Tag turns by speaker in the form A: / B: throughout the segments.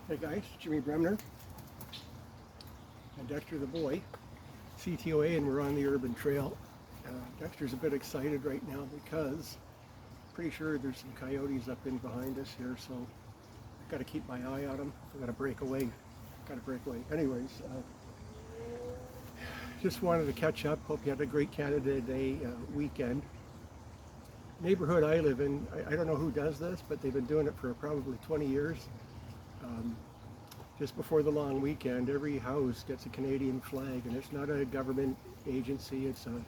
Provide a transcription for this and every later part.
A: Hey guys, Jimmy Bremner and Dexter the boy, CTOA, and we're on the urban trail. Dexter's a bit excited right now because pretty sure there's some coyotes up in behind us here, so I've got to keep my eye on them. I've got to break away. Anyways, just wanted to catch up. Hope you had a great Canada Day weekend. Neighborhood I live in, I don't know who does this, but they've been doing it for probably 20 years. Just before the long weekend, every house gets a Canadian flag, and it's not a government agency, it's a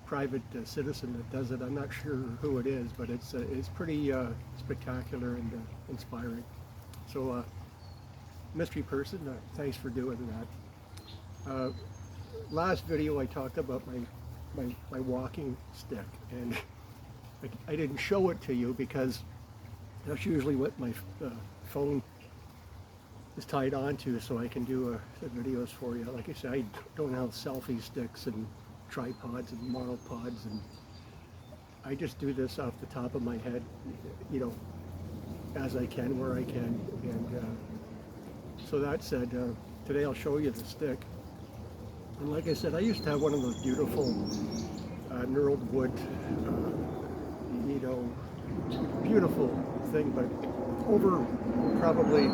A: private citizen that does it. I'm not sure who it is, but it's pretty spectacular and inspiring. So, mystery person, thanks for doing that. Last video I talked about my walking stick, and I didn't show it to you because that's usually what my phone is tied onto, so I can do the videos for you. Like I said, I don't have selfie sticks and tripods and monopods, and I just do this off the top of my head, you know, as I can, where I can. And so that said, today I'll show you the stick. And like I said, I used to have one of those beautiful knurled wood, you know, beautiful thing, but over probably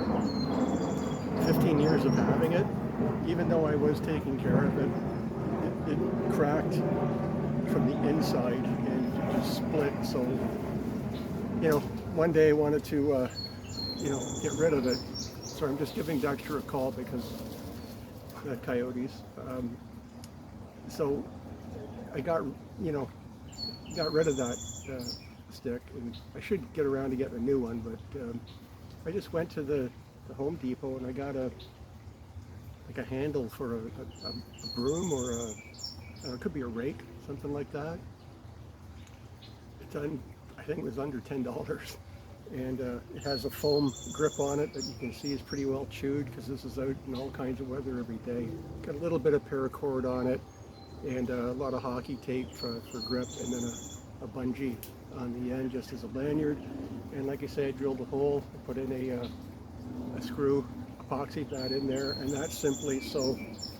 A: 15 years of having it, even though I was taking care of it, it cracked from the inside and just split. So, you know, one day I wanted to, you know, get rid of it. So I'm just giving Dexter a call because the coyotes. So I got rid of that stick, and I should get around to getting a new one, but I just went to the Home Depot and I got a handle for a broom, or it could be a rake, something like that. It's I think it was under $10, and it has a foam grip on it that you can see is pretty well chewed because this is out in all kinds of weather every day. Got a little bit of paracord on it, and a lot of hockey tape for grip, and then a bungee on the end just as a lanyard. And like I say, I drilled a hole, put in a screw, epoxy that in there, and that's simply so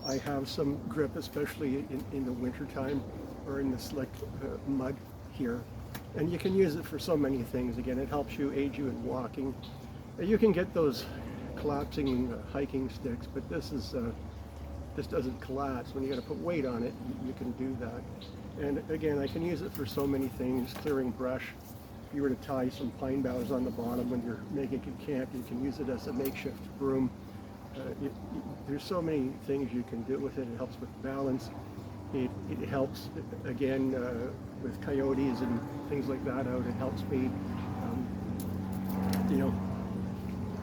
A: I have some grip, especially in the winter time or in the slick mud here. And you can use it for so many things. Again, it helps you, aid you in walking. You can get those collapsing hiking sticks, but this doesn't collapse. When you got to put weight on it, you can do that. And again, I can use it for so many things, clearing brush. If you were to tie some pine boughs on the bottom when you're making a camp, you can use it as a makeshift broom. There's so many things you can do with it. It helps with balance. It helps, again, with coyotes and things like that out. It helps me, you know,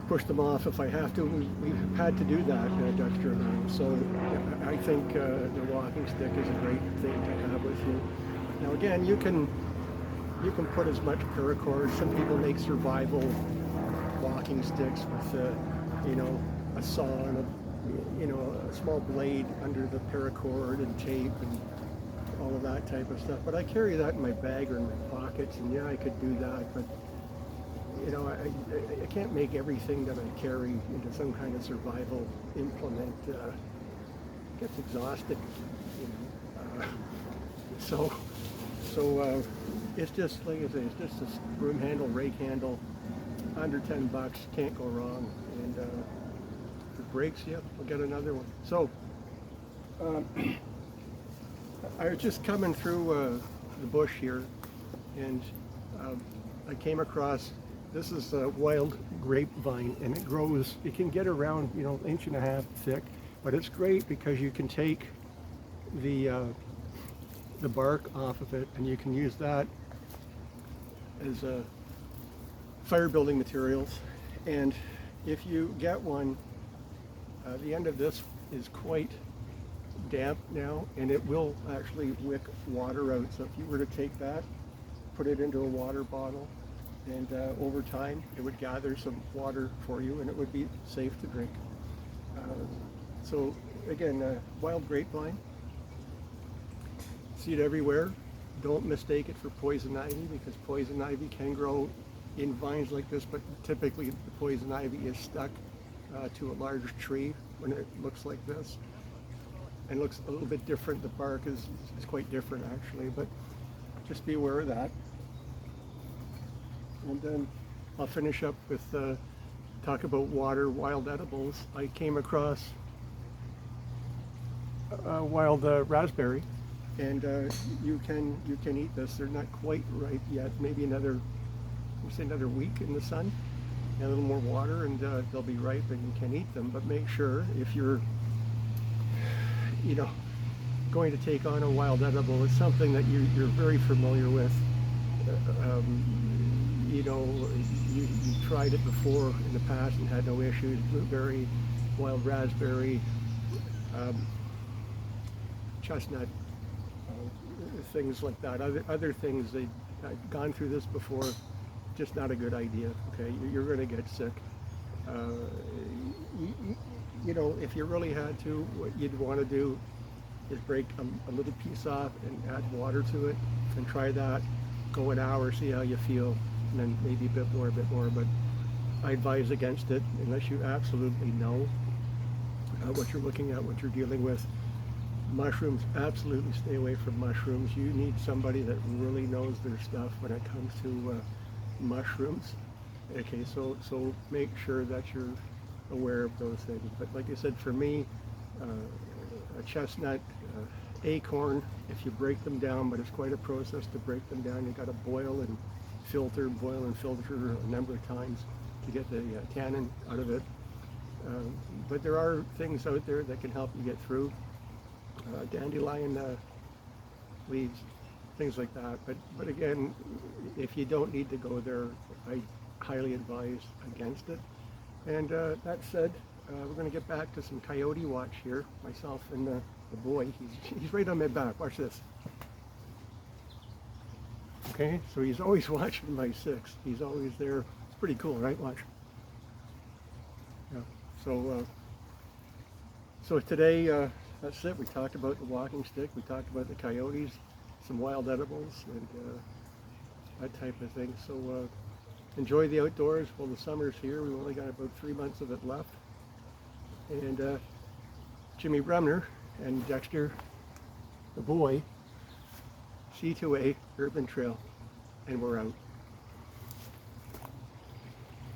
A: push them off if I have to. We've had to do that, Dexter and I. So I think the walking stick is a great thing to have with you. Now again, you can put as much paracord. Some people make survival walking sticks with, you know, a saw and a small blade under the paracord and tape and all of that type of stuff. But I carry that in my bag or in my pockets, and yeah, I could do that. But you know, I can't make everything that I carry into some kind of survival implement. It gets exhausting, you know. So it's just, like I say, it's just a broom handle, rake handle, under $10, can't go wrong. And if it breaks, yeah, I'll get another one. So I was just coming through the bush here, and I came across, this is a wild grapevine, and it grows, it can get around, you know, 1.5 inches thick, but it's great because you can take the bark off of it, and you can use that as fire building materials. And if you get one, the end of this is quite damp now, and it will actually wick water out. So if you were to take that, put it into a water bottle, and over time it would gather some water for you, and it would be safe to drink. So again, wild grapevine, see it everywhere. Don't mistake it for poison ivy, because poison ivy can grow in vines like this, but typically the poison ivy is stuck to a large tree when it looks like this. And looks a little bit different. The bark is quite different actually, but just be aware of that. And then I'll finish up with talk about water, wild edibles. I came across wild raspberry, and you can eat this. They're not quite ripe yet. Maybe another week in the sun, and a little more water, and they'll be ripe, and you can eat them. But make sure if you're going to take on a wild edible, it's something that you're very familiar with. You tried it before in the past and had no issues. Blueberry, wild raspberry, chestnut, things like that. Other things, I've gone through this before, just not a good idea. Okay, you're going to get sick. If you really had to, what you'd want to do is break a little piece off and add water to it, and try that. Go an hour, see how you feel, and then maybe a bit more. But I advise against it unless you absolutely know what you're looking at, what you're dealing with. Mushrooms, absolutely stay away from mushrooms. You need somebody that really knows their stuff when it comes to mushrooms. Okay, so make sure that you're aware of those things. But like I said, for me, a chestnut, acorn, if you break them down, but it's quite a process to break them down. You've got to boil and filter a number of times to get the tannin out of it. But there are things out there that can help you get through. Dandelion leaves, things like that. But again, if you don't need to go there, I highly advise against it. And that said, we're going to get back to some coyote watch here. Myself and the boy, he's right on my back. Watch this. Okay, so he's always watching my 6. He's always there. It's pretty cool, right? Watch. Yeah. So today, that's it. We talked about the walking stick. We talked about the coyotes, some wild edibles, and that type of thing. So enjoy the outdoors while the summer's here. We've only got about 3 months of it left. And Jimmy Bremner and Dexter, the boy, CTOA Urban Trail, and we're out.